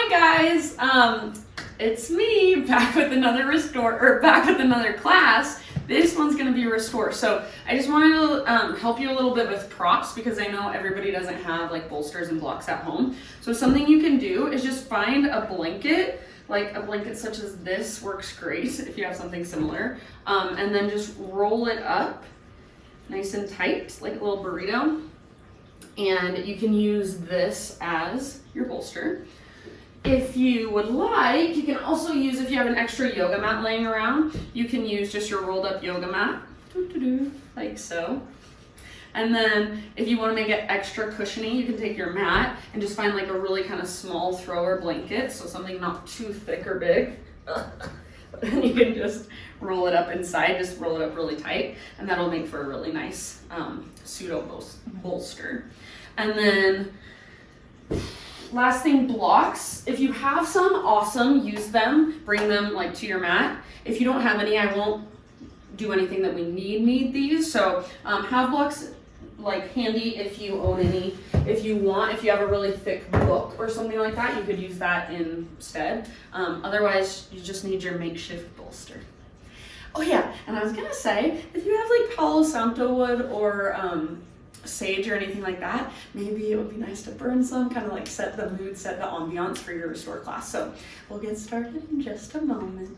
guys, it's me back with another class. This one's gonna be restore. So I just wanted to help you a little bit with props because I know everybody doesn't have like bolsters and blocks at home. So something you can do is just find a blanket, like a blanket such as this works great if you have something similar, and then just roll it up nice and tight like a little burrito. And you can use this as your bolster. If you would like, you can also use, if you have an extra yoga mat laying around, you can use just your rolled up yoga mat, like so. And then if you want to make it extra cushiony, you can take your mat and just find like a really kind of small thrower blanket, so something not too thick or big. And you can just roll it up inside, just roll it up really tight, and that'll make for a really nice pseudo bolster. And then last thing, blocks. If you have some, awesome, use them, bring them like to your mat. If you don't have any, I won't do anything that we need these. So have blocks like handy if you own any. If you want, if you have a really thick book or something like that, you could use that instead. Otherwise, you just need your makeshift bolster. Oh yeah, and I was gonna say, if you have like Palo Santo wood or sage or anything like that, maybe it would be nice to burn some, kind of like set the mood, set the ambiance for your restore class. So we'll get started in just a moment.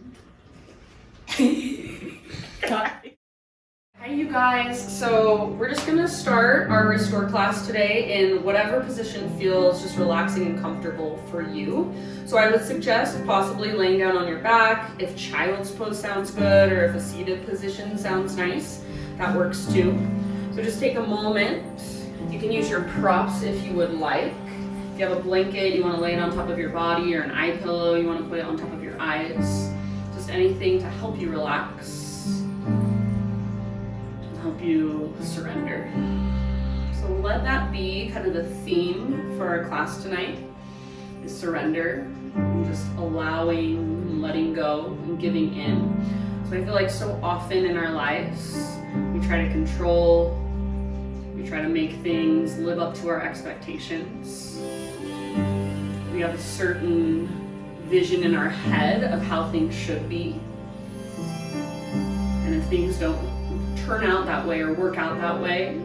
Hi you guys, so we're just gonna start our restore class today in whatever position feels just relaxing and comfortable for you. So I would suggest possibly laying down on your back. If child's pose sounds good, or if a seated position sounds nice, that works too. So just take a moment. You can use your props if you would like. If you have a blanket, you want to lay it on top of your body, or an eye pillow, you want to put it on top of your eyes. Just anything to help you relax, help you surrender. So let that be kind of the theme for our class tonight, is surrender, and just allowing and letting go and giving in. So I feel like so often in our lives, we try to control, we try to make things live up to our expectations. We have a certain vision in our head of how things should be. And if things don't turn out that way or work out that way,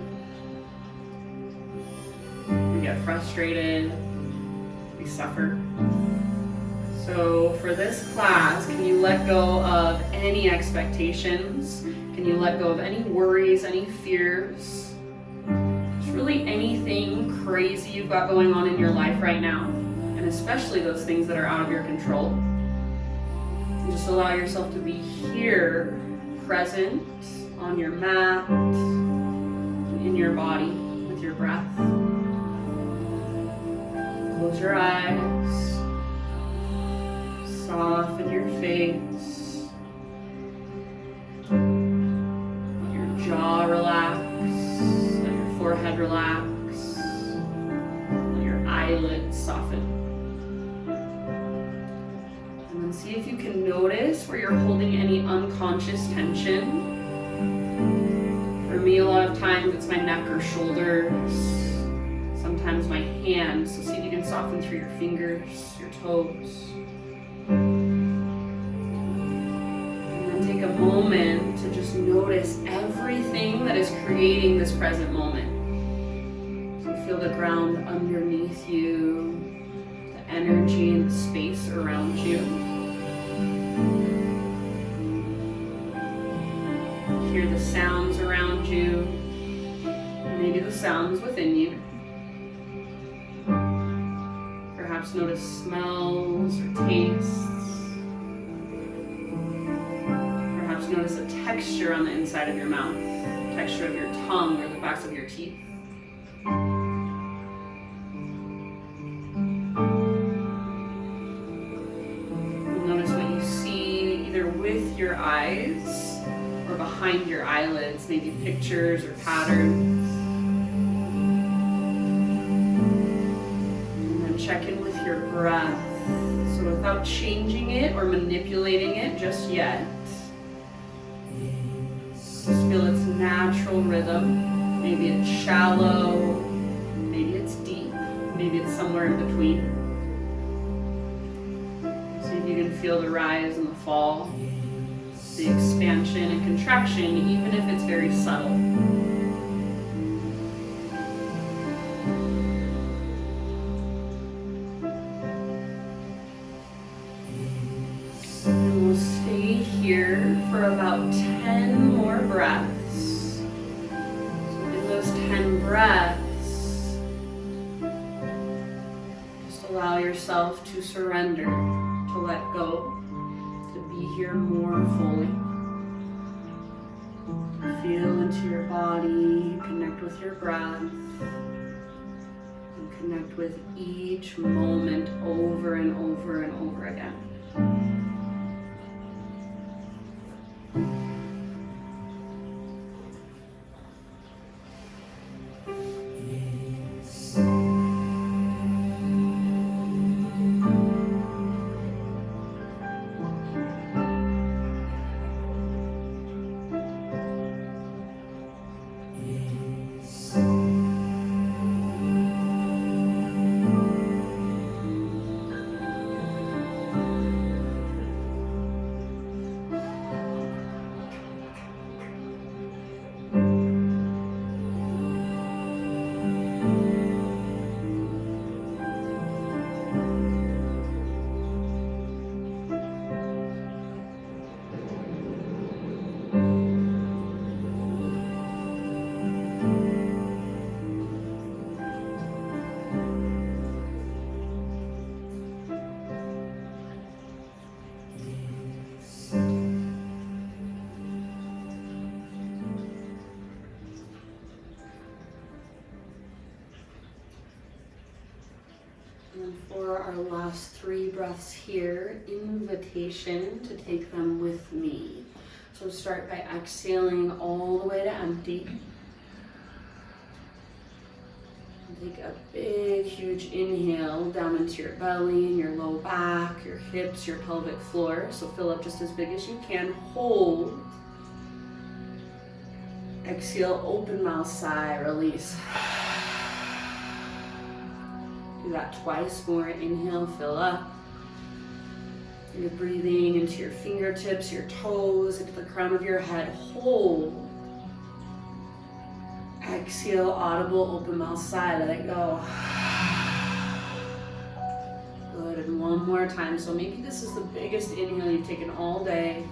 we get frustrated, we suffer. So for this class, can you let go of any expectations? Can you let go of any worries, any fears? Just really anything crazy you've got going on in your life right now, and especially those things that are out of your control. And just allow yourself to be here, present, on your mat, in your body, with your breath. Close your eyes. Soften your face. Let your jaw relax. Let your forehead relax. Let your eyelids soften. And then see if you can notice where you're holding any unconscious tension. For me, a lot of times it's my neck or shoulders. Sometimes my hands. So see if you can soften through your fingers, your toes. And then take a moment to just notice everything that is creating this present moment. So feel the ground underneath you, the energy and the space around you. Hear the sounds around you, maybe the sounds within you. Perhaps notice smells or tastes. Perhaps notice a texture on the inside of your mouth, texture of your tongue or the backs of your teeth. Notice what you see either with your eyes or behind your eyelids, maybe pictures or patterns. Check in with your breath. So without changing it or manipulating it just yet, just feel its natural rhythm. Maybe it's shallow, maybe it's deep, maybe it's somewhere in between. feel the rise and the fall, the expansion and contraction, even if it's very subtle. And we'll stay here for about 10 more breaths. So in those 10 breaths, just allow yourself to surrender, to let go, to be here more fully. Feel into your body, connect with your breath, and connect with each moment over and over and over again. And for our last 3 breaths here, invitation to take them with me. So start by exhaling all the way to empty. And take a big, huge inhale down into your belly and your low back, your hips, your pelvic floor. So fill up just as big as you can. Hold. Exhale, open mouth, sigh, release. Do that twice more. Inhale, fill up. You're breathing into your fingertips, your toes, into the crown of your head. Hold. Exhale, audible, open mouth, sigh, let it go. Good, and one more time. So maybe this is the biggest inhale you've taken all day.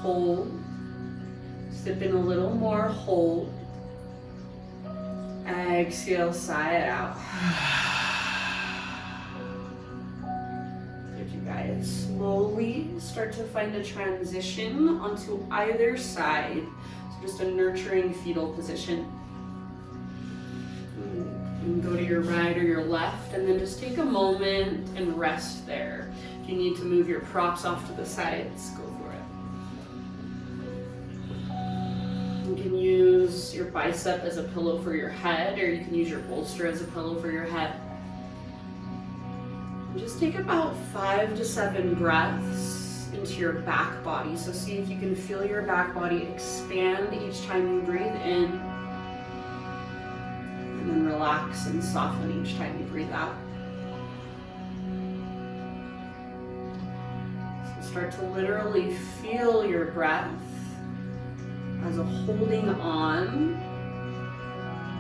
Hold. Sip in a little more, hold. Exhale, sigh it out. Good, you guys. Slowly start to find a transition onto either side. So just a nurturing fetal position. You can go to your right or your left, and then just take a moment and rest there. If you need to move your props off to the sides, go for it. You can use your bicep as a pillow for your head, or you can use your bolster as a pillow for your head. And just take about 5 to 7 breaths into your back body. So see if you can feel your back body expand each time you breathe in, and then relax and soften each time you breathe out. So start to literally feel your breath as a holding on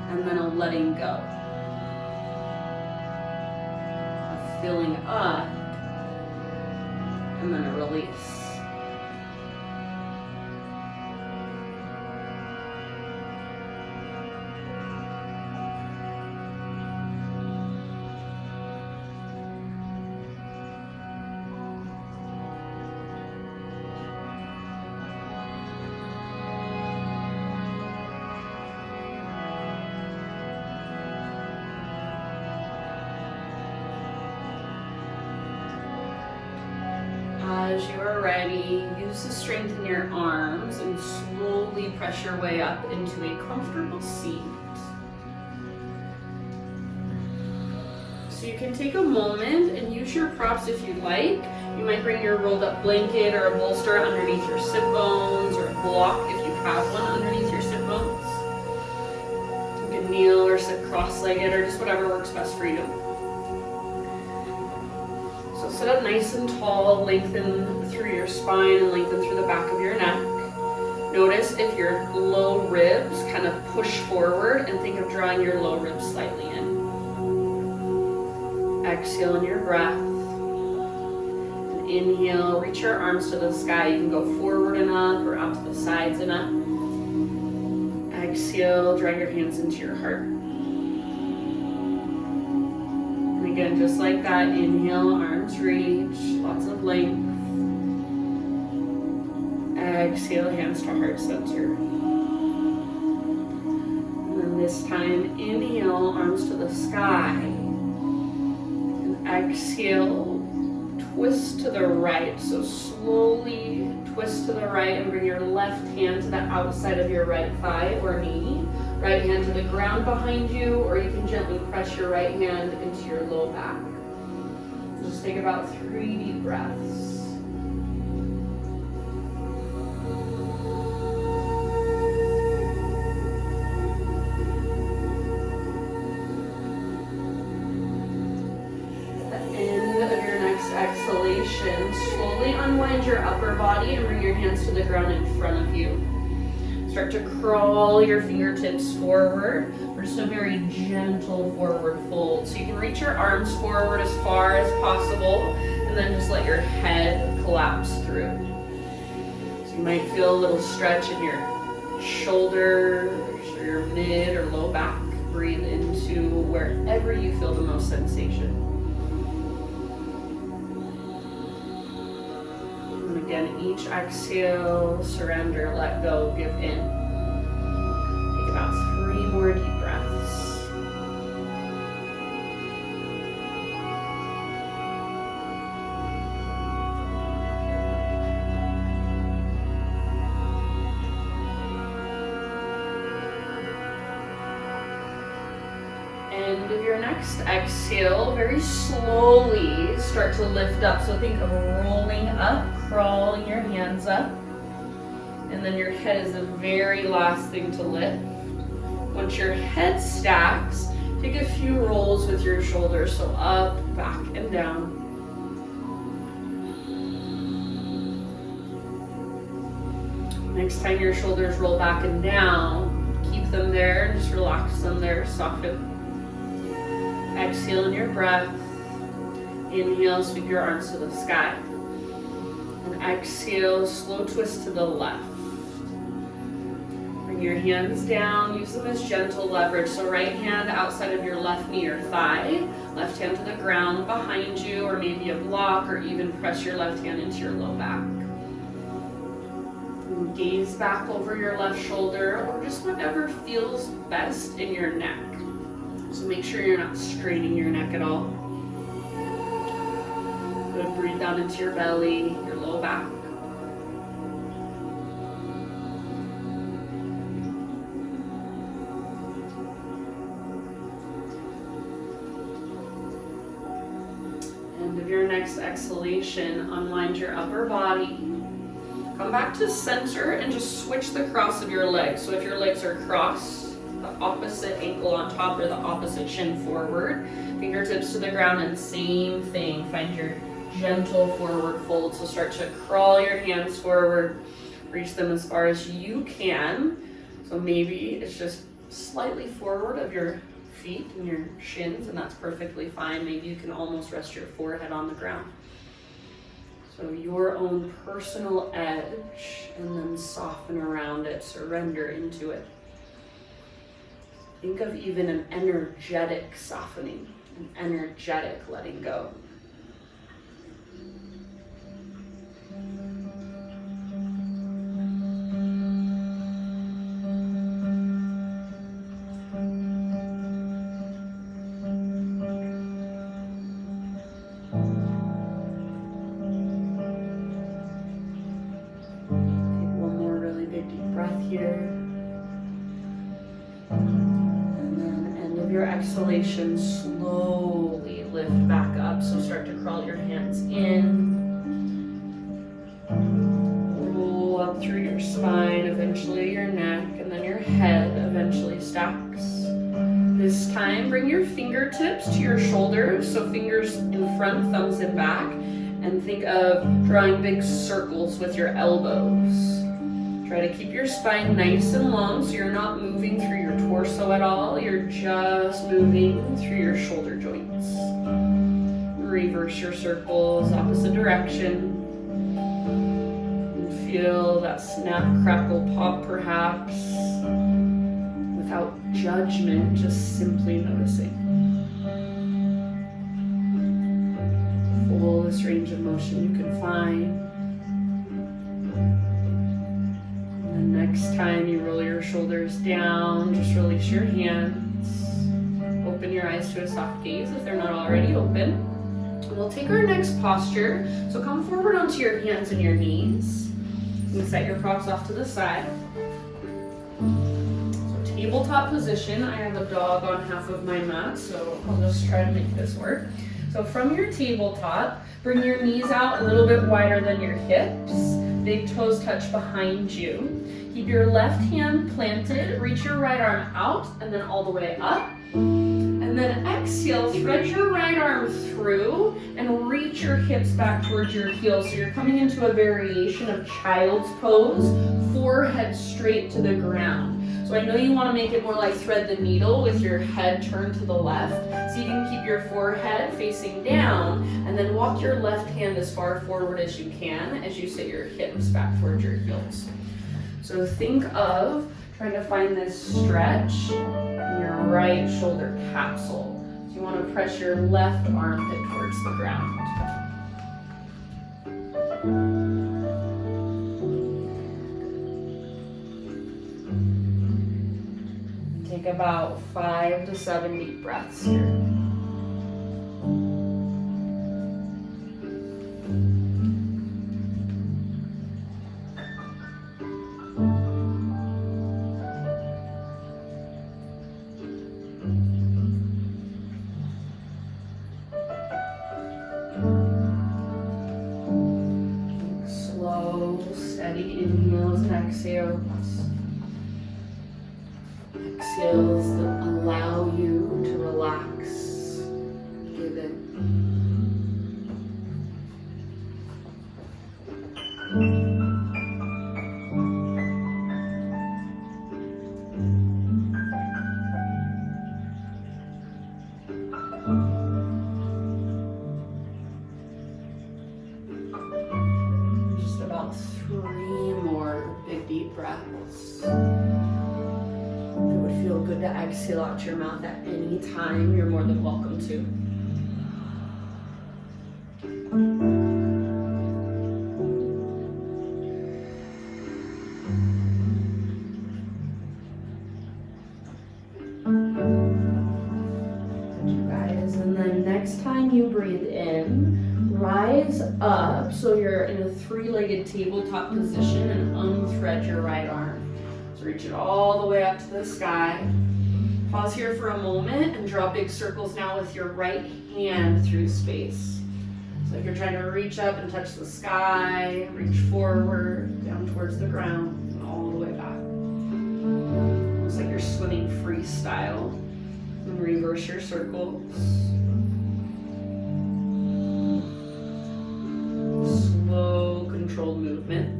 and then a letting go. A filling up and then a release. As you are ready, use the strength in your arms and slowly press your way up into a comfortable seat. So you can take a moment and use your props if you like. You might bring your rolled up blanket or a bolster underneath your sit bones, or a block if you have one underneath your sit bones. You can kneel or sit cross-legged, or just whatever works best for you. So sit up nice and tall, lengthen through your spine and lengthen through the back of your neck. Notice if your low ribs kind of push forward, and think of drawing your low ribs slightly in. Exhale in your breath. And inhale, reach your arms to the sky. You can go forward and up or out to the sides and up. Exhale, drag your hands into your heart. And again, just like that, inhale, arms reach, lots of length. Exhale, hands to heart center. And then this time, inhale, arms to the sky. And exhale, twist to the right. So slowly twist to the right and bring your left hand to the outside of your right thigh or knee. Right hand to the ground behind you, or you can gently press your right hand into your low back. Just take about 3 deep breaths. Exhalation, slowly unwind your upper body and bring your hands to the ground in front of you. Start to crawl your fingertips forward for just a very gentle forward fold. So you can reach your arms forward as far as possible and then just let your head collapse through. So you might feel a little stretch in your shoulders or your mid or low back. Breathe into wherever you feel the most sensation. Again, each exhale, surrender, let go, give in. Take about 3 more deep breaths. And with your next exhale, very slowly start to lift up. So think of rolling up, crawling your hands up. And then your head is the very last thing to lift. Once your head stacks, take a few rolls with your shoulders. So up, back, and down. Next time your shoulders roll back and down, keep them there and just relax them there, soften. Exhale in your breath. Inhale, sweep your arms to the sky. And exhale, slow twist to the left. Bring your hands down, use them as gentle leverage. So right hand outside of your left knee or thigh, left hand to the ground behind you, or maybe a block, or even press your left hand into your low back. And gaze back over your left shoulder, or just whatever feels best in your neck. So make sure you're not straining your neck at all. Good, breathe down into your belly, your low back. And with your next exhalation, unwind your upper body. Come back to center and just switch the cross of your legs. So if your legs are crossed, the opposite ankle on top or the opposite shin forward, fingertips to the ground, and same thing, find your gentle forward fold. So start to crawl your hands forward, reach them as far as you can. So maybe it's just slightly forward of your feet and your shins, and that's perfectly fine. Maybe you can almost rest your forehead on the ground. So your own personal edge, and then soften around it, surrender into it. Think of even an energetic softening, an energetic letting go. Take one more really big deep breath here. Your exhalation, slowly lift back up. So start to crawl your hands in. Roll up through your spine, eventually your neck, and then your head eventually stacks. This time, bring your fingertips to your shoulders, so fingers in front, thumbs in back, and think of drawing big circles with your elbows. Try to keep your spine nice and long so you're not moving through your torso at all, you're just moving through your shoulder joints. Reverse your circles, opposite direction. And feel that snap, crackle, pop perhaps. Without judgment, just simply noticing. Fullest range of motion you can find. And the next time you roll your shoulders down, just release your hands. Open your eyes to a soft gaze if they're not already open. And we'll take our next posture. So come forward onto your hands and your knees. And set your props off to the side. Tabletop position. I have a dog on half of my mat, so I'll just try to make this work. So from your tabletop, bring your knees out a little bit wider than your hips. Big toes touch behind you. Keep your left hand planted, reach your right arm out, and then all the way up. And then exhale, thread your right arm through and reach your hips back towards your heels. So you're coming into a variation of child's pose, forehead straight to the ground. So I know you want to make it more like thread the needle with your head turned to the left. So you can keep your forehead facing down and then walk your left hand as far forward as you can as you sit your hips back towards your heels. So think of trying to find this stretch in your right shoulder capsule. So you want to press your left armpit towards the ground. Take about 5 to 7 deep breaths here. Slow, steady inhales and exhales. Exhales that allow you to relax, give it. Just about 3 more big deep breaths. Feel good to exhale out your mouth at any time. You're more than welcome to. You guys, and then next time you breathe in, rise up so you're in a 3-legged tabletop position and unthread your right arm. Reach it all the way up to the sky. Pause here for a moment and draw big circles now with your right hand through space. So if you're trying to reach up and touch the sky, reach forward, down towards the ground, and all the way back. Looks like you're swimming freestyle. And reverse your circles. Slow, controlled movement.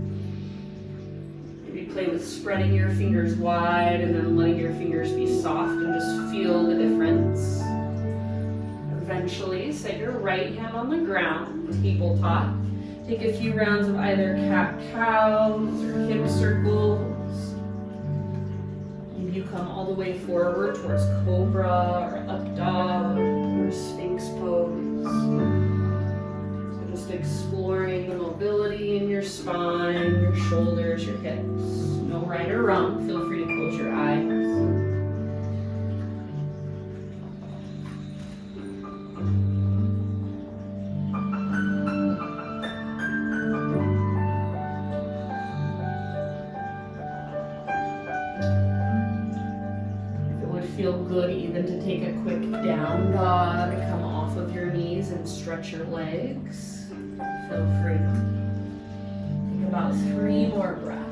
Play with spreading your fingers wide and then letting your fingers be soft and just feel the difference. Eventually, set your right hand on the ground, tabletop. Take a few rounds of either cat-cows or hip circles. Maybe you come all the way forward towards cobra or up dog or sphinx pose. Just exploring the mobility in your spine, your shoulders, your hips. No right or wrong. Feel free to close your eyes. If it would feel good even to take a quick down dog, come off of your knees and stretch your legs. Feel free. Take about 3 more breaths.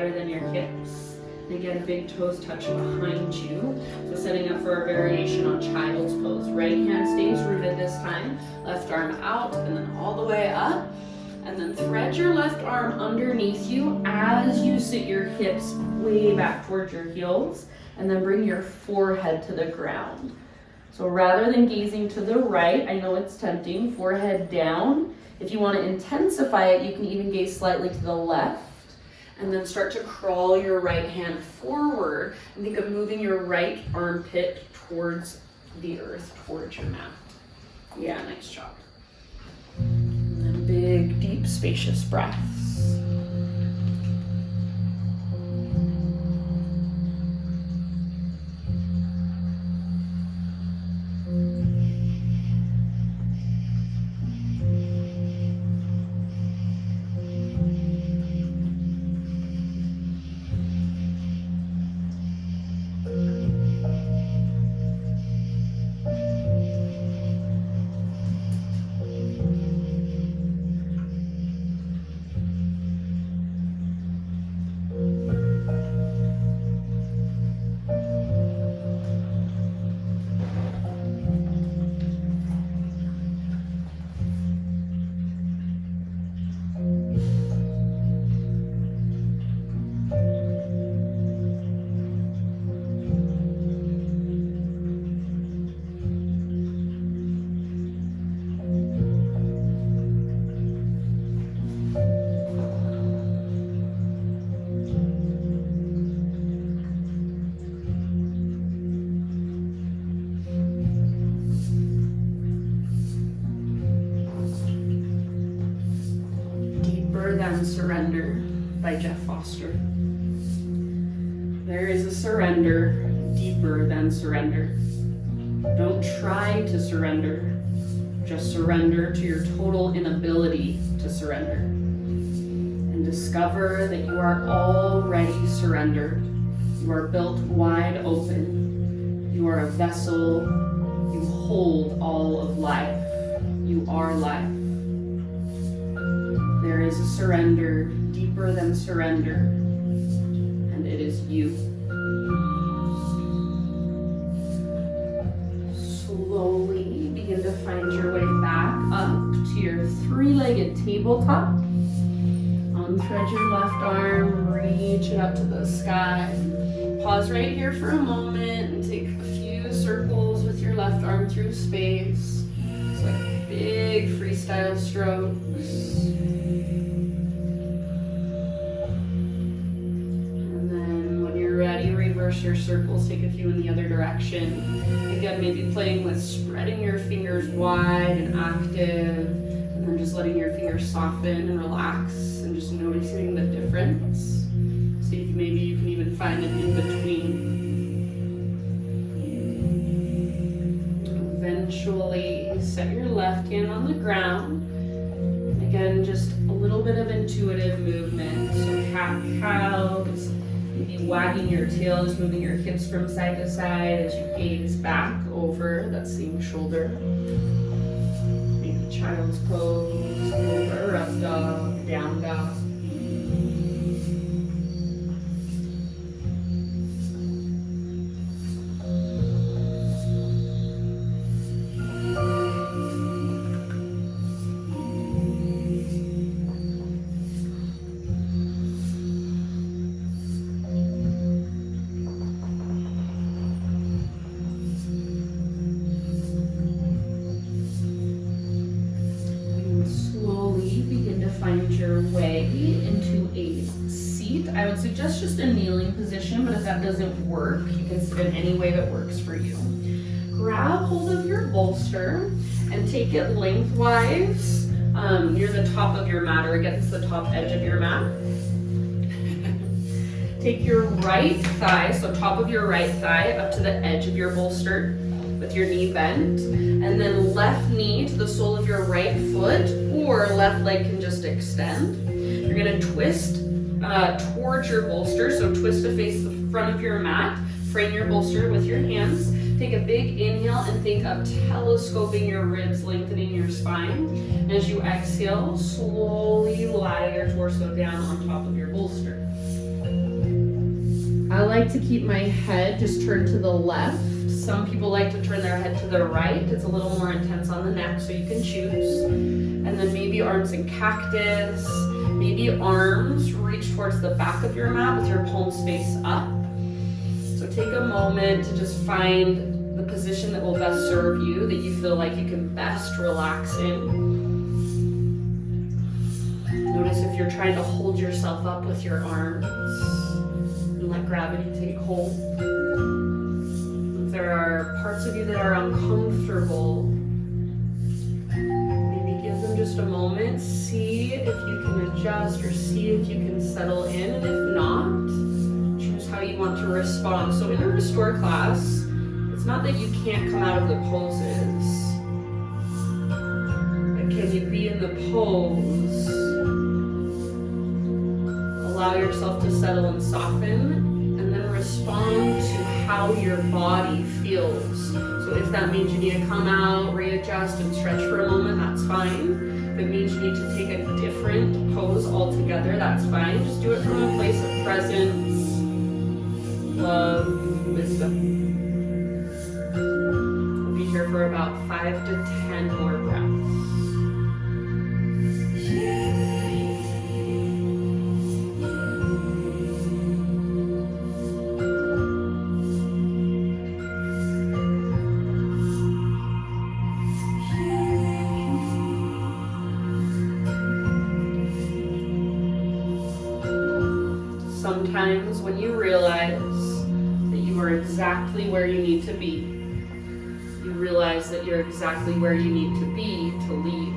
wider than your hips. And again, big toes touch behind you. So setting up for a variation on child's pose. Right hand stays rooted this time. Left arm out and then all the way up. And then thread your left arm underneath you as you sit your hips way back towards your heels. And then bring your forehead to the ground. So rather than gazing to the right, I know it's tempting, forehead down. If you want to intensify it, you can even gaze slightly to the left. And then start to crawl your right hand forward and think of moving your right armpit towards the earth, towards your mat. Yeah, nice job. And then big, deep, spacious breaths. Surrender by Jeff Foster. There is a surrender deeper than surrender. Don't try to surrender. Just surrender to your total inability to surrender. And discover that you are already surrendered. You are built wide open. You are a vessel. You hold all of life. You are life. There is a surrender deeper than surrender, and it is you. Slowly begin to find your way back up to your three-legged tabletop. Unthread your left arm, reach it up to the sky. Pause right here for a moment and take a few circles with your left arm through space. It's like big freestyle strokes. Your circles, take a few in the other direction. Again, maybe playing with spreading your fingers wide and active, and then just letting your fingers soften and relax, and just noticing the difference. See if maybe you can even find an in between. Eventually, set your left hand on the ground. Again, just a little bit of intuitive movement. So cat-cow. Maybe wagging your tail, just moving your hips from side to side as you gaze back over that same shoulder. Maybe child's pose, over, up dog, down dog. I would suggest just a kneeling position, but if that doesn't work, you can sit in any way that works for you. Grab hold of your bolster and take it lengthwise near the top of your mat or against the top edge of your mat. Take your right thigh, so top of your right thigh up to the edge of your bolster with your knee bent, and then left knee to the sole of your right foot, or left leg can just extend. You're gonna twist towards your bolster, so twist to face the front of your mat, frame your bolster with your hands. Take a big inhale and think of telescoping your ribs, lengthening your spine. And as you exhale, slowly lie your torso down on top of your bolster. I like to keep my head just turned to the left. Some people like to turn their head to the right. It's a little more intense on the neck, so you can choose. And then maybe arms in cactus. Maybe arms reach towards the back of your mat with your palms face up. So take a moment to just find the position that will best serve you, that you feel like you can best relax in. Notice if you're trying to hold yourself up with your arms and let gravity take hold. If there are parts of you that are uncomfortable, maybe give them just a moment. See if you can adjust or see if you can settle in, and if not, choose how you want to respond. So in a restore class, it's not that you can't come out of the poses, but can you be in the pose? Allow yourself to settle and soften, and then respond to how your body feels. So if that means you need to come out, readjust, and stretch for a moment, that's fine. If it means you need to take a different pose altogether, that's fine. Just do it from a place of presence, love, wisdom. We'll be here for about 5 to 10 more breaths. Sometimes when you realize that you are exactly where you need to be, you realize that you're exactly where you need to be to leave.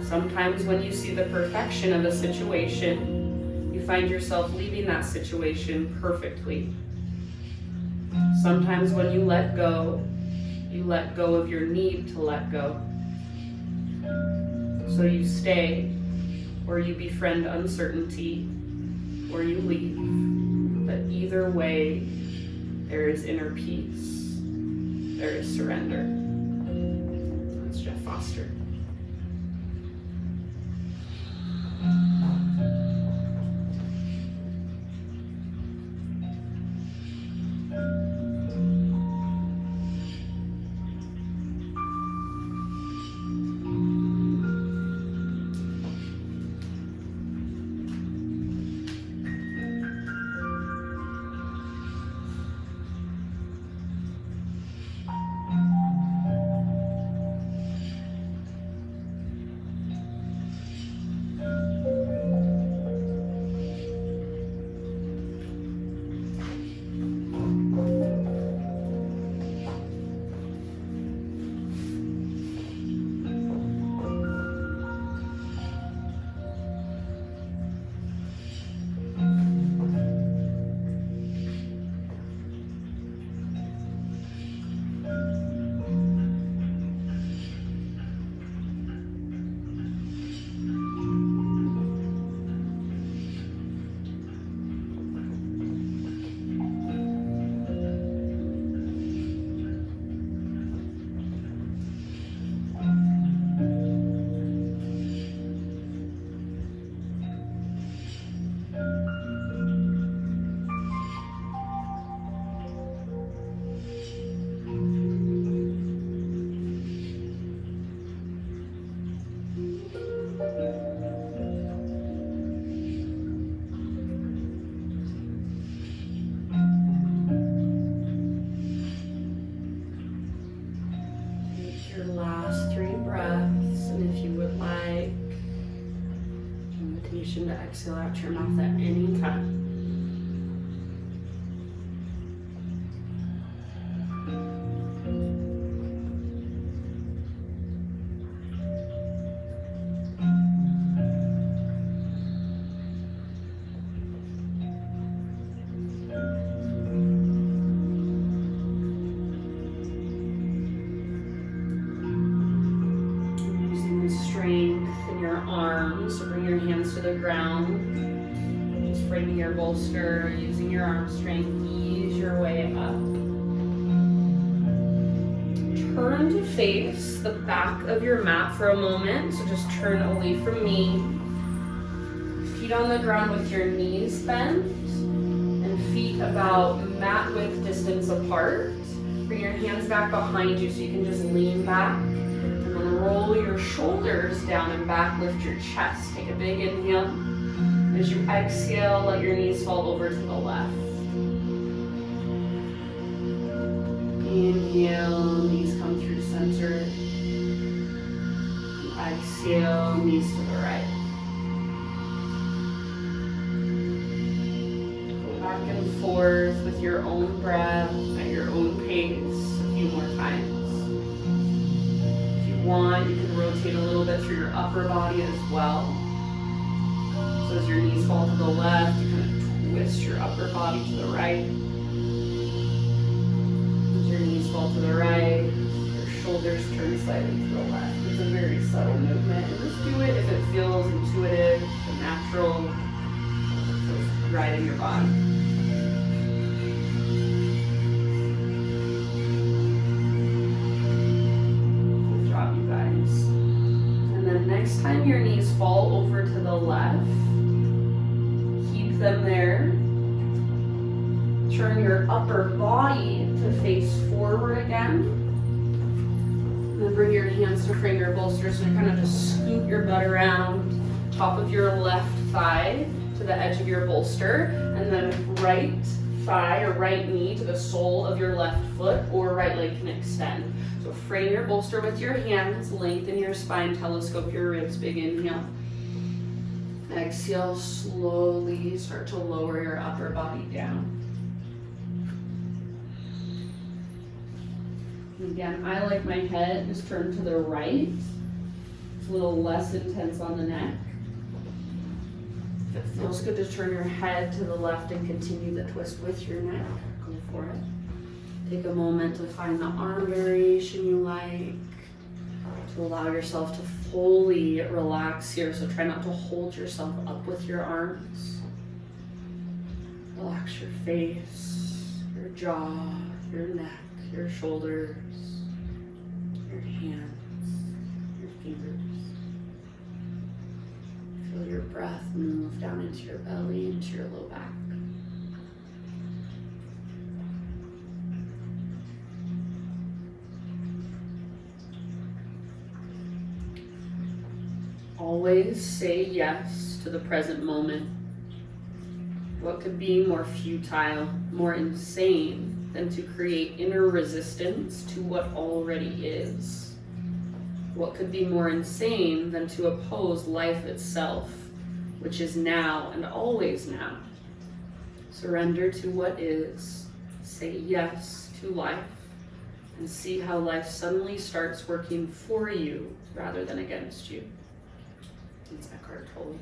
Sometimes when you see the perfection of a situation, you find yourself leaving that situation perfectly. Sometimes when you let go of your need to let go. So you stay, or you befriend uncertainty, or you leave, but either way, there is inner peace, there is surrender. That's Jeff Foster. To exhale out your mouth at any time. Using the strength in your arms, so bring your hands to the ground. Just framing your bolster, using your arm strength, ease your way up. turn to face the back of your mat for a moment. So just turn away from me. Feet on the ground with your knees bent and feet about mat width distance apart. Bring your hands back behind you so you can just lean back. And then roll your shoulders down and back, lift your chest. Take a big inhale. As you exhale, let your knees fall over to the left. Inhale, knees come through center. Exhale, knees to the right. Go back and forth with your own breath at your own pace a few more times. If you want, you can rotate a little bit through your upper body as well. So as your knees fall to the left, you kind of twist your upper body to the right. As your knees fall to the right, your shoulders turn slightly to the left. It's a very subtle movement. And just do it if it feels intuitive and natural, if it feels right in your body. Good job, you guys. And then next time your knees fall over to the left, them there. Turn your upper body to face forward again. And then bring your hands to frame your bolster. So you kind of just scoot your butt around top of your left thigh to the edge of your bolster. And then right thigh or right knee to the sole of your left foot, or right leg can extend. So frame your bolster with your hands, lengthen your spine, telescope your ribs, big inhale. Exhale, slowly start to lower your upper body down. Again, I like my head is turned to the right. It's a little less intense on the neck. If it feels good to turn your head to the left and continue the twist with your neck, go for it. Take a moment to find the arm variation you like, to allow yourself to fully relax here. So try not to hold yourself up with your arms. Relax your face, your jaw, your neck, your shoulders, your hands, your fingers. Feel your breath move down into your belly, into your low back. Always say yes to the present moment. What could be more futile, more insane than to create inner resistance to what already is? What could be more insane than to oppose life itself, which is now and always now? Surrender to what is, say yes to life, and see how life suddenly starts working for you rather than against you. It's Eckhart Tolle.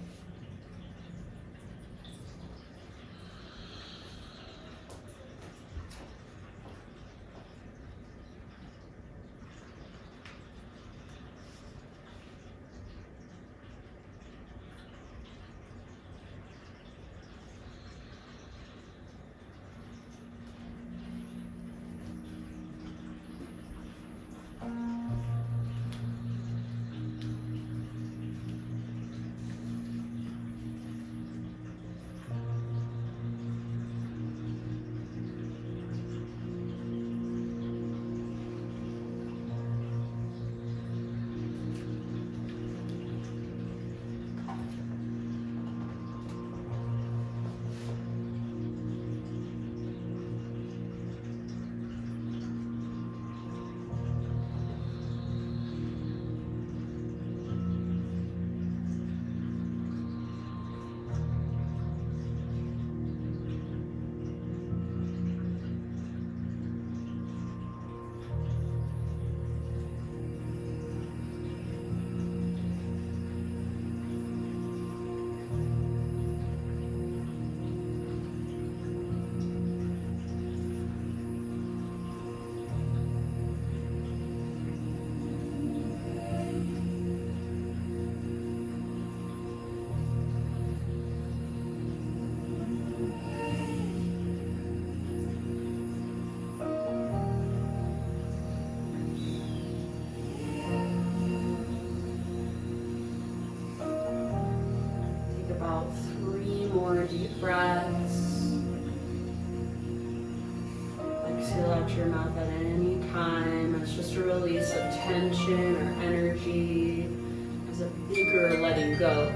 3 more deep breaths. Exhale out your mouth at any time. It's just a release of tension or energy. It's a bigger letting go.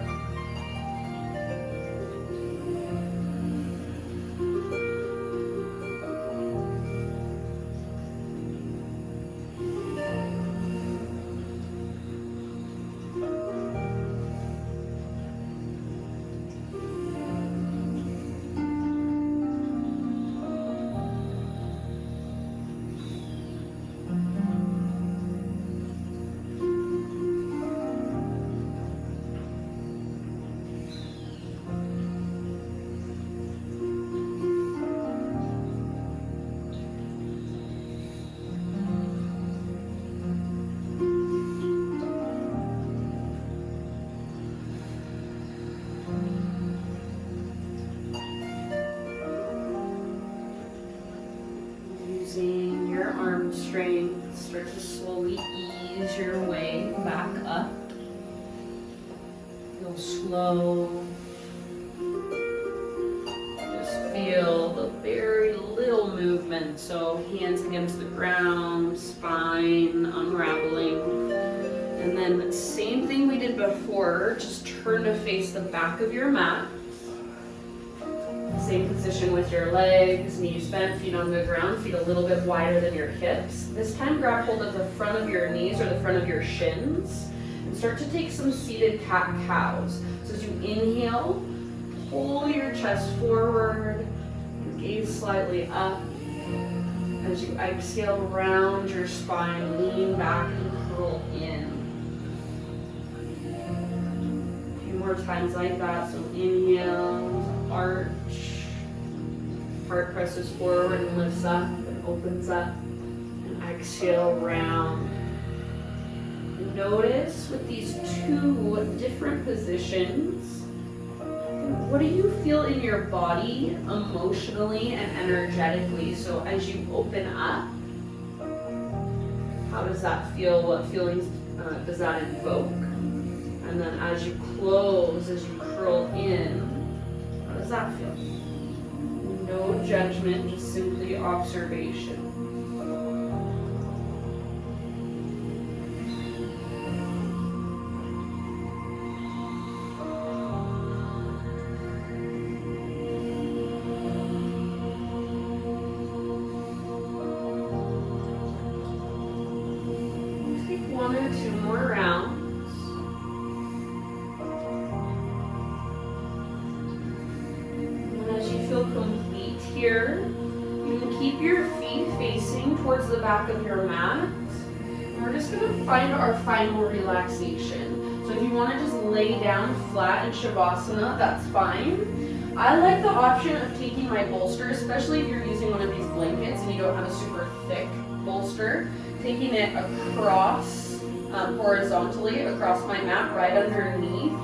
Using your arm strength, start to slowly ease your way back up. Feel slow. Just feel the very little movement. So hands against the ground, spine unraveling. And then same thing we did before, just turn to face the back of your mat. Same position with your legs, knees bent, feet on the ground, feet a little bit wider than your hips. This time grab hold of the front of your knees or the front of your shins and start to take some seated cat-cows. So as you inhale, pull your chest forward, gaze slightly up. As you exhale, round your spine, lean back and curl in. A few more times like that. So inhale, arch. Heart presses forward and lifts up and opens up. And exhale, round. Notice with these 2 different positions, what do you feel in your body emotionally and energetically? So as you open up, how does that feel? What feelings does that invoke? And then as you close, as you curl in, how does that feel? No judgment, just simply observation. Take 1 or 2 more rounds. And as you feel complete here, you can keep your feet facing towards the back of your mat. And we're just going to find our final relaxation. So if you want to just lay down flat in Shavasana, that's fine. I like the option of taking my bolster, especially if you're using one of these blankets and you don't have a super thick bolster, taking it across, horizontally across my mat right underneath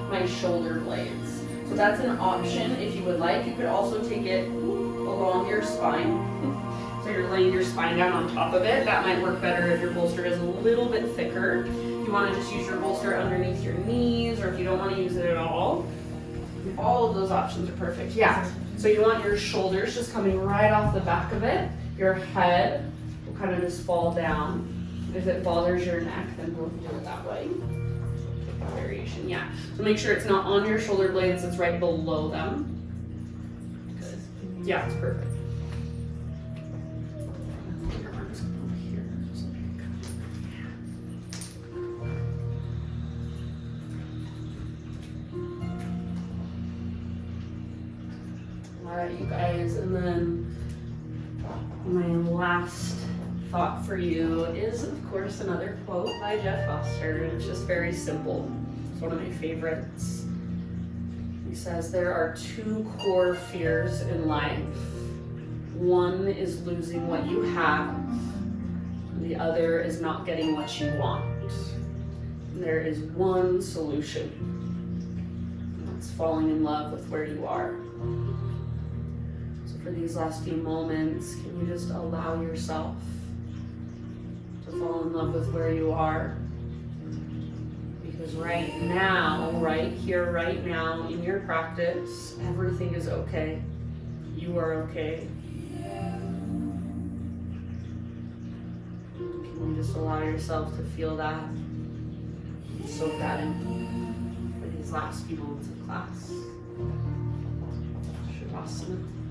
my shoulder blades. So that's an option if you would like. You could also take it along your spine. So you're laying your spine down on top of it. That might work better if your bolster is a little bit thicker. If you want to just use your bolster underneath your knees, or if you don't want to use it at all of those options are perfect. Yeah. So you want your shoulders just coming right off the back of it. Your head will kind of just fall down. If it bothers your neck, then we'll do it that way. Variation, yeah. So make sure it's not on your shoulder blades, it's right below them. Good. Yeah, it's perfect. Your arms come over here. All right, you guys, and then my last thought for you is, of course, another quote by Jeff Foster. It's just very simple. It's one of my favorites. He says, there are 2 core fears in life. One is losing what you have, and the other is not getting what you want. And there is one solution, and that's falling in love with where you are. So for these last few moments, can you just allow yourself to fall in love with where you are? Because right now, right here, right now, in your practice, everything is okay. You are okay. Can you just allow yourself to feel that and soak that in for these last few moments of class? Shavasana.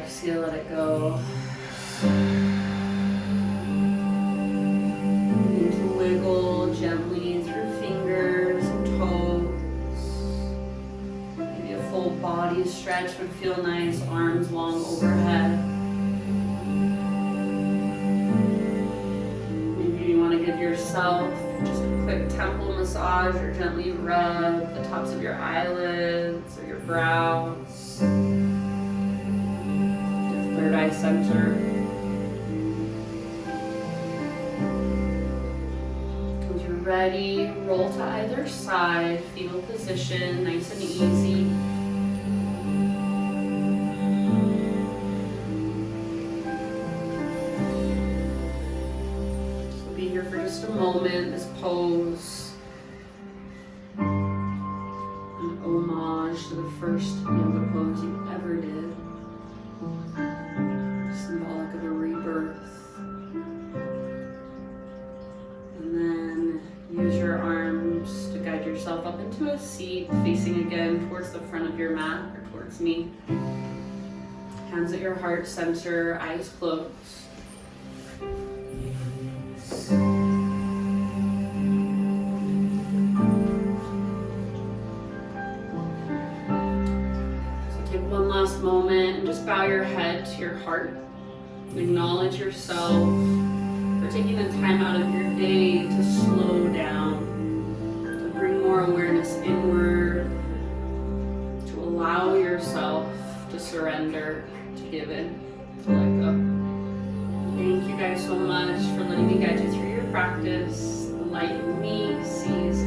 exhale, let it go. body stretch would feel nice, arms long overhead. Maybe you want to give yourself just a quick temple massage or gently rub the tops of your eyelids or your brows. Your third eye center. When you're ready, roll to either side, fetal position, nice and easy. For just a moment, this pose, an homage to the first yoga pose you ever did, symbolic of a rebirth. And then use your arms to guide yourself up into a seat, facing again towards the front of your mat or towards me. Hands at your heart center, eyes closed. Moment and just bow your head to your heart. Acknowledge yourself for taking the time out of your day to slow down, to bring more awareness inward, to allow yourself to surrender, to give in, to let go. Thank you guys so much for letting me guide you through your practice. The light in me sees